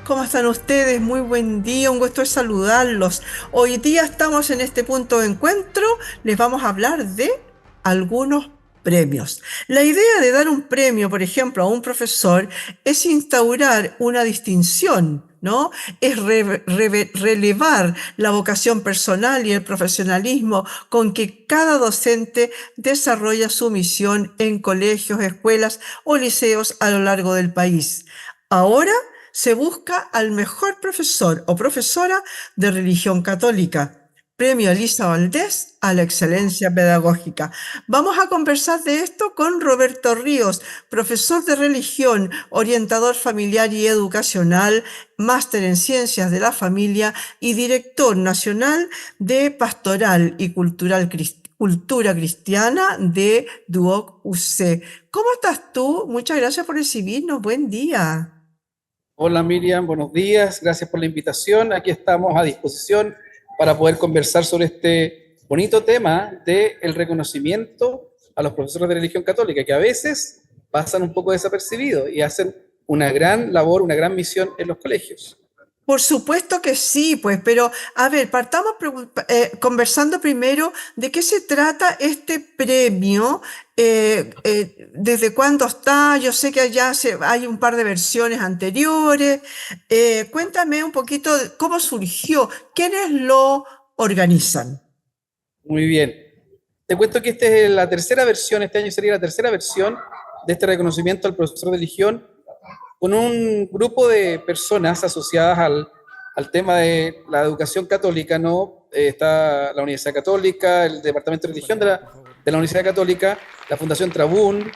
¿Cómo están ustedes? Muy buen día, un gusto de saludarlos. Hoy día estamos en este punto de encuentro, les vamos a hablar de algunos premios. La idea de dar un premio, por ejemplo, a un profesor es instaurar una distinción, ¿no? Es relevar la vocación personal y el profesionalismo con que cada docente desarrolla su misión en colegios, escuelas o liceos a lo largo del país. Ahora se busca al mejor profesor o profesora de religión católica. Premio Elisa Valdés a la excelencia pedagógica. Vamos a conversar de esto con Roberto Ríos, profesor de religión, orientador familiar y educacional, máster en ciencias de la familia y director nacional de pastoral y cultura cristiana de Duoc UC. ¿Cómo estás tú? Muchas gracias por recibirnos. Buen día. Hola Miriam, buenos días, gracias por la invitación. Aquí estamos a disposición para poder conversar sobre este bonito tema del reconocimiento a los profesores de religión católica, que a veces pasan un poco desapercibidos y hacen una gran labor, una gran misión en los colegios. Por supuesto que sí, pues, pero a ver, partamos conversando primero de qué se trata este premio, desde cuándo está. Yo sé que hay un par de versiones anteriores. Cuéntame un poquito de cómo surgió, quiénes lo organizan. Muy bien. Te cuento que esta es la tercera versión, este año sería la tercera versión de este reconocimiento al profesor de religión con un grupo de personas asociadas al tema de la educación católica, ¿no? Está la Universidad Católica, el Departamento de Religión de la Universidad Católica, la Fundación Trabún,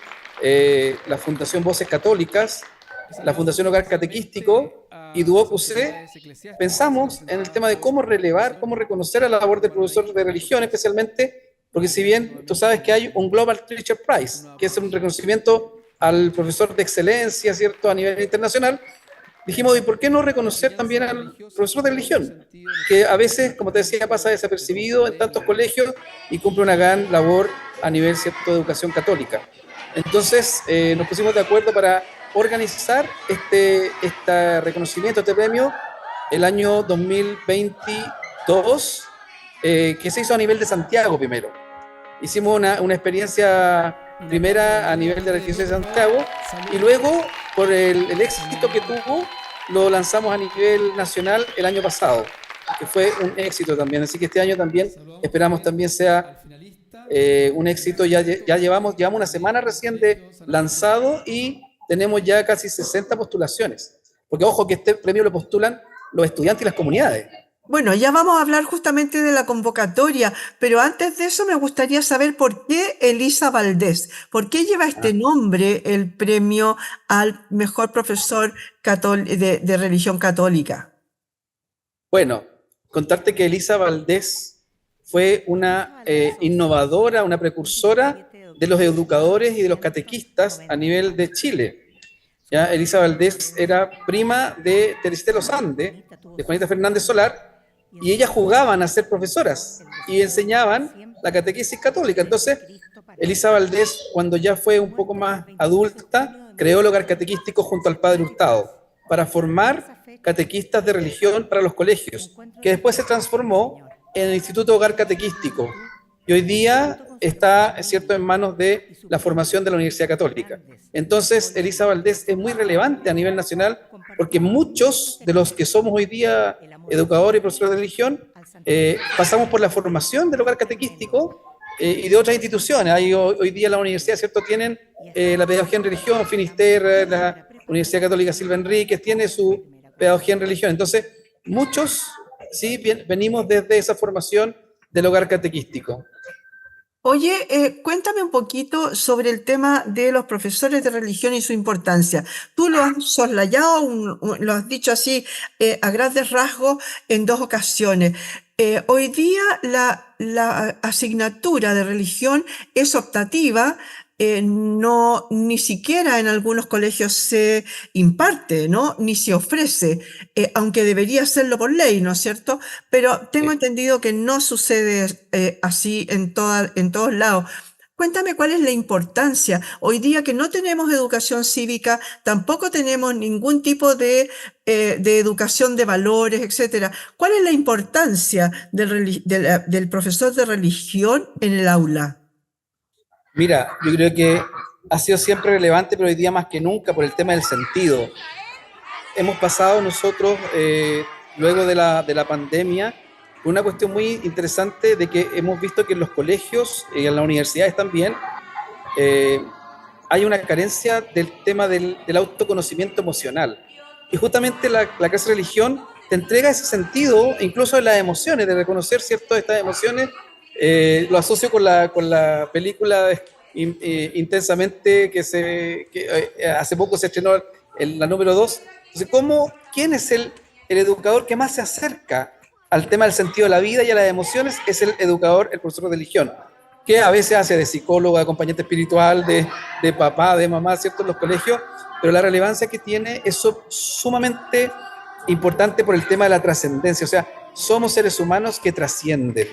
la Fundación Voces Católicas, la Fundación Hogar Catequístico y Duoc UC. Pensamos en el tema de cómo relevar, cómo reconocer a la labor del profesor de religión, especialmente porque si bien tú sabes que hay un Global Teacher Prize, que es un reconocimiento al profesor de excelencia, ¿cierto?, a nivel internacional, dijimos, ¿y por qué no reconocer también al profesor de religión? Que a veces, como te decía, pasa desapercibido en tantos colegios y cumple una gran labor a nivel, ¿cierto?, de educación católica. Entonces, nos pusimos de acuerdo para organizar este reconocimiento, este premio, el año 2022, que se hizo a nivel de Santiago primero. Hicimos una experiencia primera a nivel de la Arquidiócesis de Santiago y luego, por el éxito que tuvo, lo lanzamos a nivel nacional el año pasado, que fue un éxito también. Así que este año también esperamos también sea un éxito. Ya llevamos una semana recién de lanzado y tenemos ya casi 60 postulaciones. Porque ojo que este premio lo postulan los estudiantes y las comunidades. Bueno, ya vamos a hablar justamente de la convocatoria, pero antes de eso me gustaría saber por qué Elisa Valdés, por qué lleva este nombre el premio al mejor profesor de religión católica. Bueno, contarte que Elisa Valdés fue una innovadora, una precursora de los educadores y de los catequistas a nivel de Chile. ¿Ya? Elisa Valdés era prima de Teresita Los Andes, de Juanita Fernández Solar, y ellas jugaban a ser profesoras y enseñaban la catequesis católica. Entonces, Elisa Valdés, cuando ya fue un poco más adulta, creó el hogar catequístico junto al padre Hurtado para formar catequistas de religión para los colegios, que después se transformó en el Instituto Hogar Catequístico y hoy día está, es cierto, en manos de la formación de la Universidad Católica. Entonces, Elisa Valdés es muy relevante a nivel nacional porque muchos de los que somos hoy día educadores y profesores de religión pasamos por la formación del hogar catequístico y de otras instituciones. Hoy día la universidad, ¿cierto?, tienen la pedagogía en religión, Finisterre, la Universidad Católica Silva Enríquez tiene su pedagogía en religión. Entonces, muchos sí venimos desde esa formación del hogar catequístico. Oye, cuéntame un poquito sobre el tema de los profesores de religión y su importancia. Tú lo has soslayado, lo has dicho así a grandes rasgos en dos ocasiones. Hoy día la asignatura de religión es optativa, no, ni siquiera en algunos colegios se imparte, ¿no? Ni se ofrece, aunque debería serlo por ley, ¿no es cierto? Pero tengo entendido que no sucede así en todos lados. Cuéntame cuál es la importancia. Hoy día que no tenemos educación cívica, tampoco tenemos ningún tipo de educación de valores, etcétera. ¿Cuál es la importancia del profesor de religión en el aula? Mira, yo creo que ha sido siempre relevante, pero hoy día más que nunca por el tema del sentido. Hemos pasado nosotros, luego de la pandemia, una cuestión muy interesante de que hemos visto que en los colegios y en las universidades también eh, hay una carencia del tema del autoconocimiento emocional. Y justamente la clase de religión te entrega ese sentido, incluso de las emociones, de reconocer ciertas estas emociones. Lo asocio con la película Intensamente que hace poco se estrenó la número 2. Entonces, ¿quién es el educador que más se acerca al tema del sentido de la vida y a las emociones? Es el educador, el profesor de religión, que a veces hace de psicólogo, de acompañante espiritual, de papá, de mamá, ¿cierto? En los colegios, pero la relevancia que tiene es sumamente importante por el tema de la trascendencia. O sea, somos seres humanos que trascienden.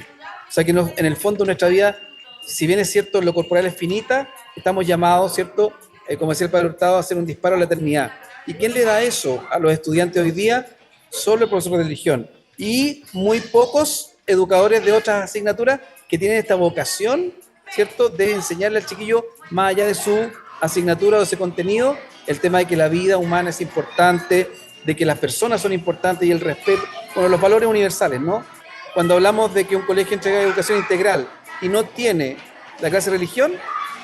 O sea, que en el fondo nuestra vida, si bien es cierto, lo corporal es finita, estamos llamados, ¿cierto? Como decía el Padre Hurtado, a hacer un disparo a la eternidad. ¿Y quién le da eso a los estudiantes hoy día? Solo el profesor de religión. Y muy pocos educadores de otras asignaturas que tienen esta vocación, ¿cierto?, de enseñarle al chiquillo, más allá de su asignatura o de ese contenido, el tema de que la vida humana es importante, de que las personas son importantes y el respeto, bueno, los valores universales, ¿no? Cuando hablamos de que un colegio entrega educación integral y no tiene la clase de religión,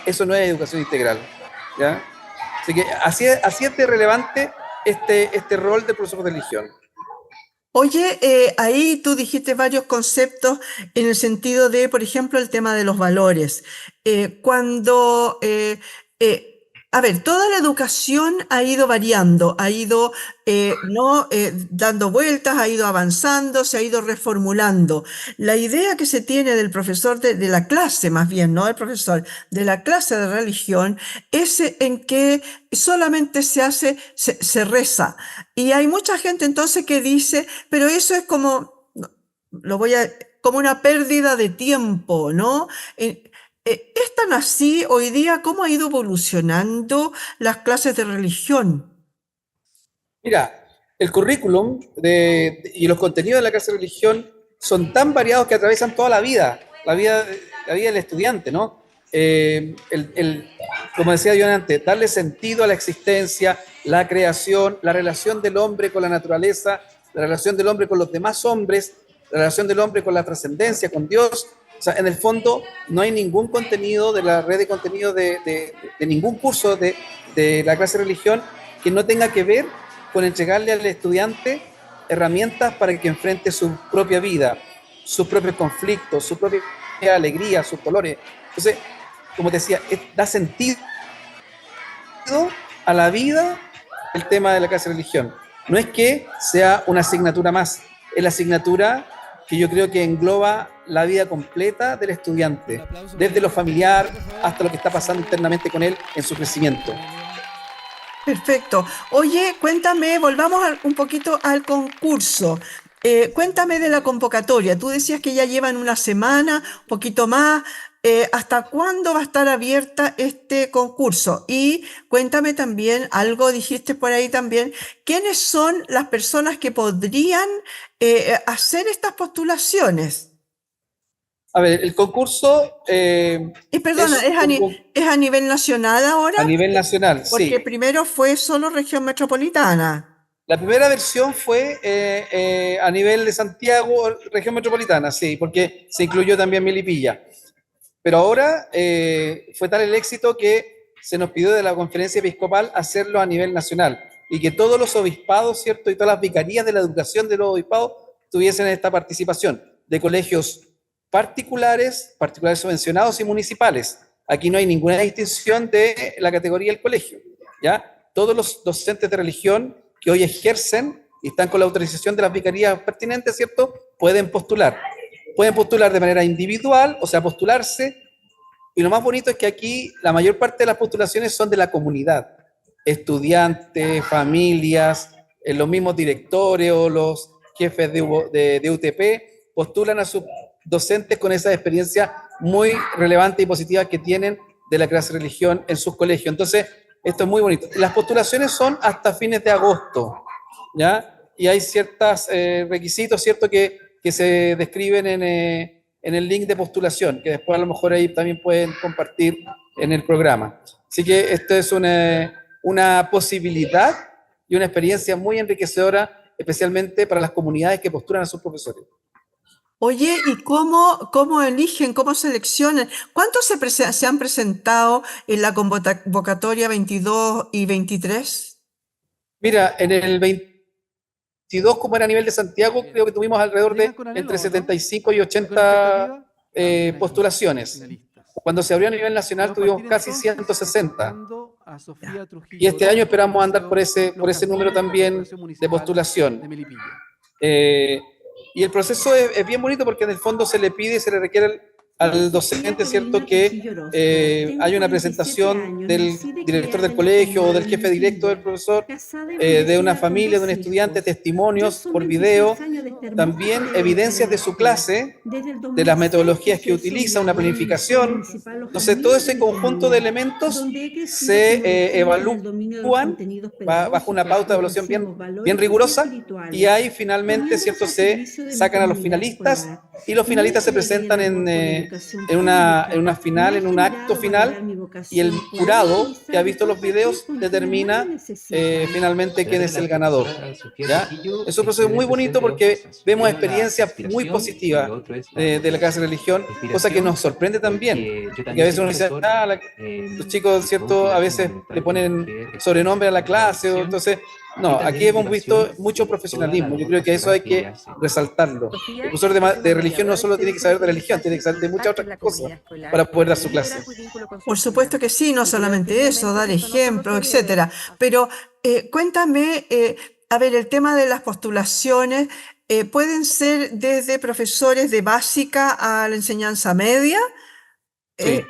eso no es educación integral, ¿ya? Así que así es de relevante este rol del profesor de religión. Oye, ahí tú dijiste varios conceptos en el sentido de, por ejemplo, el tema de los valores. Cuando, a ver, toda la educación ha ido variando, ha ido no dando vueltas, ha ido avanzando, se ha ido reformulando. La idea que se tiene del profesor de la clase, más bien, no el profesor, de la clase de religión, es en que solamente se reza. Y hay mucha gente entonces que dice, pero eso es como, no, como una pérdida de tiempo, ¿no? ¿Es tan así hoy día? ¿Cómo ha ido evolucionando las clases de religión? Mira, el currículum y los contenidos de la clase de religión son tan variados que atraviesan toda la vida del estudiante, ¿no? Como decía yo antes, darle sentido a la existencia, la creación, la relación del hombre con la naturaleza, la relación del hombre con los demás hombres, la relación del hombre con la trascendencia, con Dios. O sea, en el fondo no hay ningún contenido de la red de contenido de ningún curso de la clase de religión que no tenga que ver con entregarle al estudiante herramientas para que enfrente su propia vida, sus propios conflictos, su propia alegría, sus dolores. Entonces, como te decía, da sentido a la vida el tema de la clase de religión. No es que sea una asignatura más, es la asignatura que yo creo que engloba la vida completa del estudiante, desde lo familiar hasta lo que está pasando internamente con él en su crecimiento. Perfecto. Oye, cuéntame, volvamos un poquito al concurso. Cuéntame de la convocatoria. Tú decías que ya llevan una semana, un poquito más. ¿Hasta cuándo va a estar abierta este concurso? Y cuéntame también, algo dijiste por ahí también, ¿quiénes son las personas que podrían hacer estas postulaciones? A ver, el concurso Y perdona, es ¿es a nivel nacional ahora? a nivel nacional, Porque sí. primero fue solo región metropolitana. La primera versión fue a nivel de Santiago, región metropolitana, sí, porque se incluyó también Melipilla. Pero ahora fue tal el éxito que se nos pidió de la conferencia episcopal hacerlo a nivel nacional y que todos los obispados, ¿cierto? Y todas las vicarías de la educación de los obispados tuviesen esta participación de colegios particulares subvencionados y municipales. Aquí no hay ninguna distinción de la categoría del colegio, ¿ya? Todos los docentes de religión que hoy ejercen y están con la autorización de las vicarías pertinentes, ¿cierto? Pueden postular. Pueden postular de manera individual, o sea, postularse. Y lo más bonito es que aquí la mayor parte de las postulaciones son de la comunidad. Estudiantes, familias, los mismos directores o los jefes de UTP postulan a sus docentes con esa experiencia muy relevantes y positivas que tienen de la clase de religión en sus colegios. Entonces, esto es muy bonito. Las postulaciones son hasta fines de agosto, ¿ya? Y hay ciertos requisitos, ¿cierto?, que se describen en el link de postulación, que después a lo mejor ahí también pueden compartir en el programa. Así que esto es una posibilidad y una experiencia muy enriquecedora, especialmente para las comunidades que postulan a sus profesores. Oye, ¿y cómo eligen, cómo seleccionan? ¿Cuántos se han presentado en la convocatoria 22 y 23? Mira, en el 22, como era a nivel de Santiago, creo que tuvimos alrededor de entre 75 y 80 postulaciones. Cuando se abrió a nivel nacional tuvimos casi 160. Y este año esperamos andar por ese número también de postulación. Y el proceso es bien bonito porque en el fondo se le pide y se le requiere al docente, ¿cierto?, que hay una presentación del director del colegio o del jefe directo del profesor, de una familia, de un estudiante, testimonios por video, también evidencias de su clase, de las metodologías que utiliza, una planificación. Entonces, todo ese conjunto de elementos se evalúan bajo una pauta de evaluación bien rigurosa, y ahí finalmente, ¿cierto?, se sacan a los finalistas, y los finalistas se presentan en una final, en un acto final, y el jurado que ha visto los videos determina finalmente quién es el ganador, ¿ya? Es un proceso muy bonito porque vemos experiencias muy positivas de la clase de religión, cosa que nos sorprende también, porque a veces uno dice, los chicos, ¿cierto?, a veces le ponen sobrenombre a la clase, entonces, no, aquí hemos visto mucho profesionalismo. Yo creo que eso hay que resaltarlo. El profesor de religión no solo tiene que saber de religión, tiene que saber de muchas otras cosas para poder dar su clase. Por supuesto que sí, no solamente eso, dar ejemplos, etcétera. Pero cuéntame, a ver, el tema de las postulaciones, ¿pueden ser desde profesores de básica a la enseñanza media? Sí.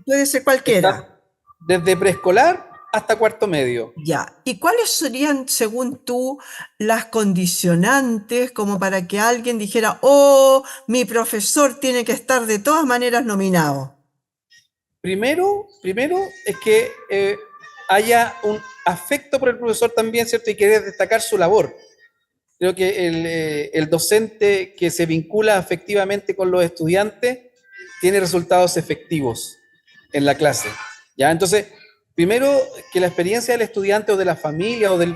Puede ser cualquiera. Está desde preescolar hasta cuarto medio. Ya. ¿Y cuáles serían, según tú, las condicionantes como para que alguien dijera, oh, mi profesor tiene que estar de todas maneras nominado? Primero es que haya un afecto por el profesor también, ¿cierto? Y querer destacar su labor. Creo que el docente que se vincula afectivamente con los estudiantes tiene resultados efectivos en la clase, ¿ya? Entonces, primero, que la experiencia del estudiante o de la familia o de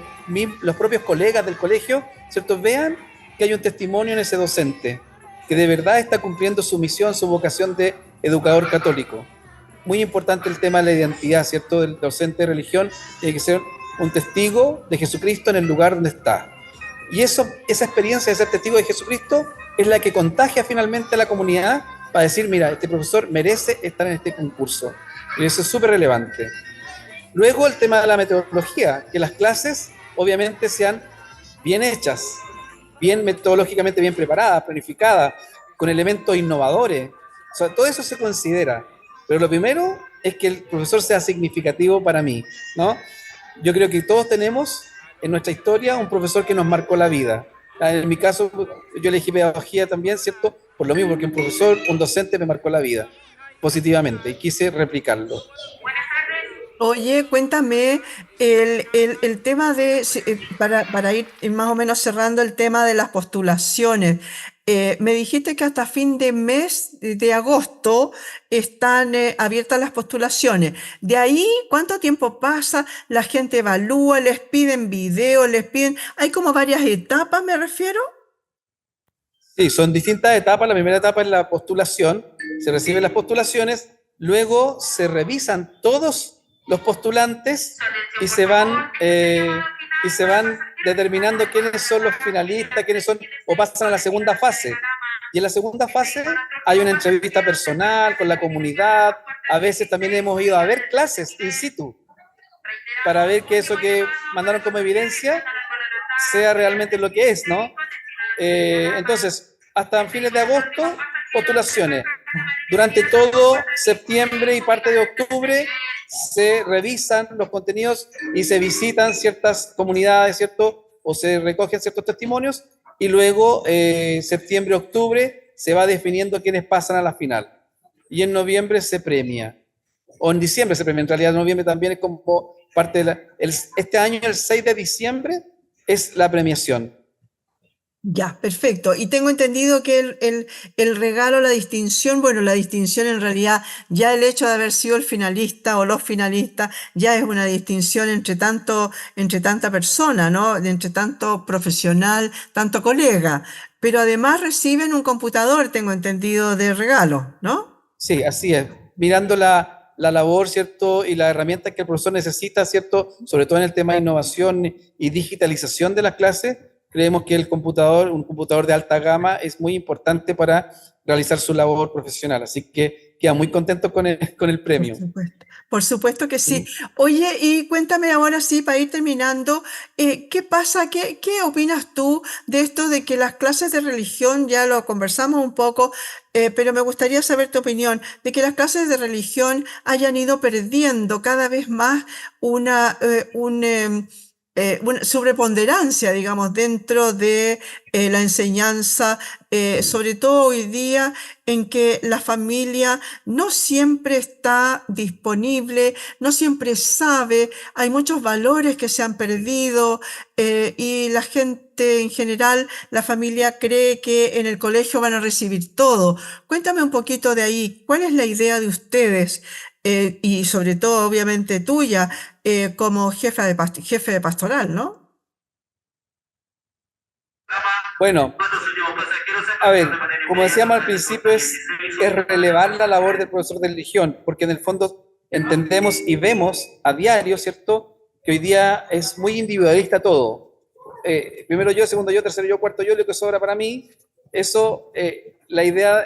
los propios colegas del colegio, ¿cierto?, vean que hay un testimonio en ese docente, que de verdad está cumpliendo su misión, su vocación de educador católico. Muy importante el tema de la identidad, ¿cierto?, del docente de religión, tiene que ser un testigo de Jesucristo en el lugar donde está. Y esa experiencia de ser testigo de Jesucristo es la que contagia finalmente a la comunidad para decir, mira, este profesor merece estar en este concurso. Y eso es súper relevante. Luego el tema de la metodología, que las clases obviamente sean bien hechas, bien metodológicamente bien preparadas, planificadas, con elementos innovadores. O sea, todo eso se considera. Pero lo primero es que el profesor sea significativo para mí, ¿no? Yo creo que todos tenemos en nuestra historia un profesor que nos marcó la vida. En mi caso, yo elegí pedagogía también, ¿cierto? Por lo mismo, porque un profesor, un docente me marcó la vida positivamente y quise replicarlo. Oye, cuéntame el tema de, para ir más o menos cerrando el tema de las postulaciones. Me dijiste que hasta fin de mes de agosto están abiertas las postulaciones. De ahí, ¿cuánto tiempo pasa? La gente evalúa, les piden videos, hay como varias etapas, me refiero. Sí, son distintas etapas. La primera etapa es la postulación, se reciben las postulaciones, luego se revisan todos los postulantes y se van determinando quiénes son los finalistas, quiénes son, o pasan a la segunda fase. Y en la segunda fase hay una entrevista personal con la comunidad. A veces también hemos ido a ver clases in situ para ver que eso que mandaron como evidencia sea realmente lo que es, ¿no? Entonces, hasta fines de agosto, postulaciones. Durante todo septiembre y parte de octubre se revisan los contenidos y se visitan ciertas comunidades, ¿cierto? O se recogen ciertos testimonios, y luego septiembre, octubre se va definiendo quiénes pasan a la final. y en noviembre se premia. O en diciembre se premia, en realidad noviembre también es como parte de este año, el 6 de diciembre, es la premiación. Ya, perfecto. Y tengo entendido que el regalo, la distinción, bueno, la distinción en realidad, ya el hecho de haber sido el finalista o los finalistas, ya es una distinción entre tanta persona, ¿no? Entre tanto profesional, tanto colega. Pero además reciben un computador, tengo entendido, de regalo, ¿no? Sí, así es. Mirando la labor, ¿cierto? Y la herramienta que el profesor necesita, ¿cierto? Sobre todo en el tema de innovación y digitalización de las clases, creemos que un computador de alta gama, es muy importante para realizar su labor profesional. Así que queda muy contento con el premio. Por supuesto que sí. ¿Sí? Oye, y cuéntame ahora sí, para ir terminando, ¿qué pasa? ¿Qué opinas tú de esto de que las clases de religión, ya lo conversamos un poco, pero me gustaría saber tu opinión, de que las clases de religión hayan ido perdiendo cada vez más una, una sobreponderancia, digamos, dentro de la enseñanza, sobre todo hoy día en que la familia no siempre está disponible, no siempre sabe, hay muchos valores que se han perdido y la gente en general, la familia cree que en el colegio van a recibir todo. Cuéntame un poquito de ahí, ¿cuál es la idea de ustedes? Y sobre todo, obviamente, tuya, como jefe de pastoral, ¿no? Bueno, a ver, como decíamos al principio, es relevar la labor del profesor de religión, porque en el fondo entendemos y vemos a diario, ¿cierto?, que hoy día es muy individualista todo. Primero yo, segundo yo, tercero yo, cuarto yo, lo que sobra para mí. Eso, la idea,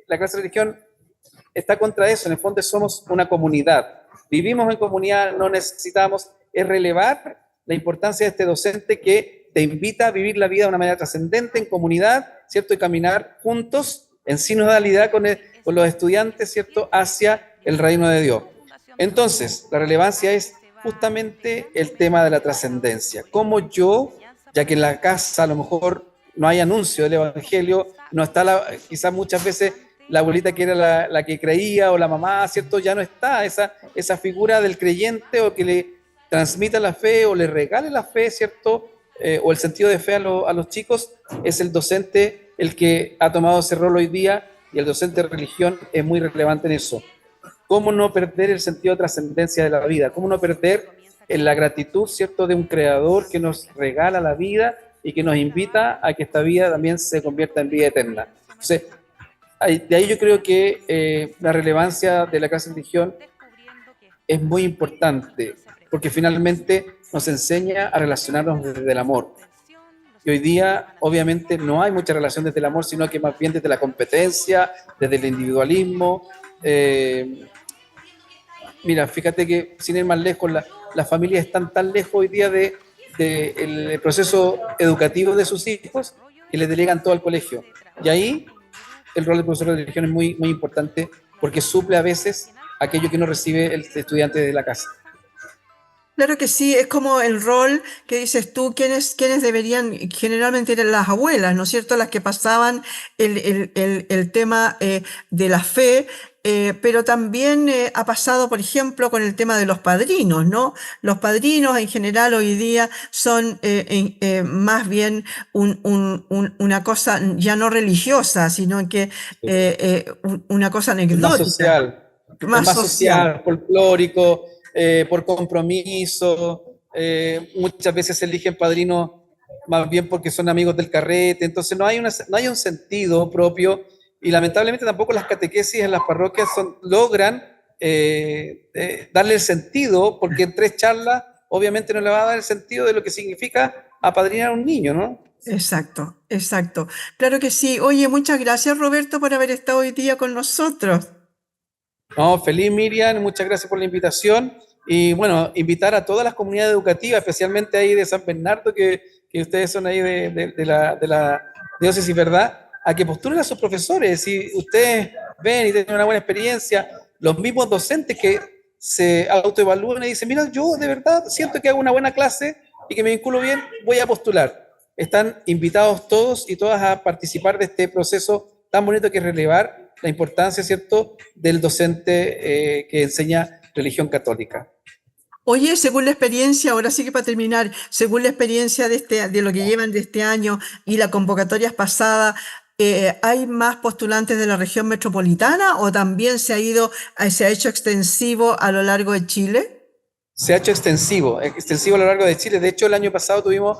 la clase de religión está contra eso. En el fondo somos una comunidad. Vivimos en comunidad, no necesitamos, es relevar la importancia de este docente que te invita a vivir la vida de una manera trascendente, en comunidad, ¿cierto? Y caminar juntos en sinodalidad con los estudiantes, ¿cierto? Hacia el reino de Dios. Entonces, la relevancia es justamente el tema de la trascendencia. Como yo, ya que en la casa a lo mejor no hay anuncio del evangelio, no está quizás muchas veces la abuelita que era la que creía o la mamá, ¿cierto? Ya no está esa figura del creyente o que le transmita la fe o le regale la fe, ¿cierto? O el sentido de fe a los chicos, es el docente el que ha tomado ese rol hoy día, y el docente de religión es muy relevante en eso. ¿Cómo no perder el sentido de trascendencia de la vida? ¿Cómo no perder la gratitud, ¿cierto?, de un creador que nos regala la vida y que nos invita a que esta vida también se convierta en vida eterna? Entonces, de ahí yo creo que la relevancia de la clase de religión es muy importante, porque finalmente nos enseña a relacionarnos desde el amor. Y hoy día, obviamente, no hay mucha relación desde el amor, sino que más bien desde la competencia, desde el individualismo. Mira, fíjate que sin ir más lejos, las familias están tan lejos hoy día el proceso educativo de sus hijos, que les delegan todo al colegio. Y ahí el rol del profesor de religión es muy, muy importante, porque suple a veces aquello que no recibe el estudiante de la casa. Claro que sí, es como el rol que dices tú, quienes deberían, generalmente eran las abuelas, ¿no es cierto? Las que pasaban el tema de la fe, pero también ha pasado, por ejemplo, con el tema de los padrinos, ¿no? Los padrinos en general hoy día son más bien una cosa ya no religiosa, sino que una cosa Es más anecdótica, social, es más más social. social, folclórico, por compromiso. Muchas veces se eligen padrinos más bien porque son amigos del carrete. Entonces no hay un sentido propio, y lamentablemente tampoco las catequesis en las parroquias logran darle el sentido, porque en 3 charlas obviamente no le va a dar el sentido de lo que significa apadrinar a un niño, ¿no? Exacto, exacto. Claro que sí. Oye, muchas gracias, Roberto, por haber estado hoy día con nosotros. No, feliz, Miriam, muchas gracias por la invitación. Y bueno, invitar a todas las comunidades educativas, especialmente ahí de San Bernardo, que ustedes son ahí de la diócesis, ¿verdad?, a que postulen a sus profesores. Si ustedes ven y tienen una buena experiencia, los mismos docentes que se autoevalúan y dicen, mira, yo de verdad siento que hago una buena clase y que me vinculo bien, voy a postular. Están invitados todos y todas a participar de este proceso tan bonito que es relevar la importancia, ¿cierto?, del docente que enseña religión católica. Oye, según la experiencia, ahora sí que para terminar, según la experiencia de lo que llevan de este año y las convocatorias pasadas, ¿hay más postulantes de la región metropolitana o también se ha hecho extensivo a lo largo de Chile? Se ha hecho extensivo a lo largo de Chile. De hecho, el año pasado tuvimos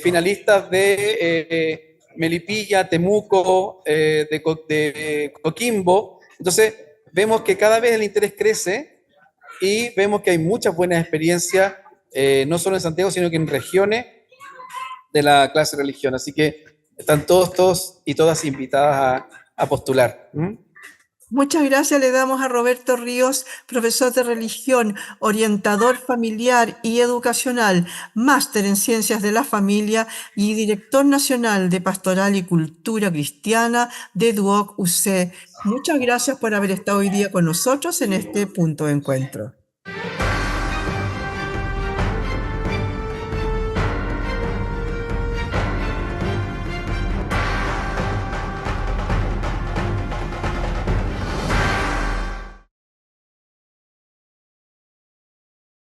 finalistas de Melipilla, Temuco, de Coquimbo. Entonces, vemos que cada vez el interés crece y vemos que hay muchas buenas experiencias, no solo en Santiago, sino que en regiones de la clase de religión. Así que están todos y todas invitadas a postular. ¿Mm? Muchas gracias le damos a Roberto Ríos, profesor de religión, orientador familiar y educacional, máster en ciencias de la familia y director nacional de Pastoral y Cultura Cristiana de Duoc UC. Muchas gracias por haber estado hoy día con nosotros en este punto de encuentro.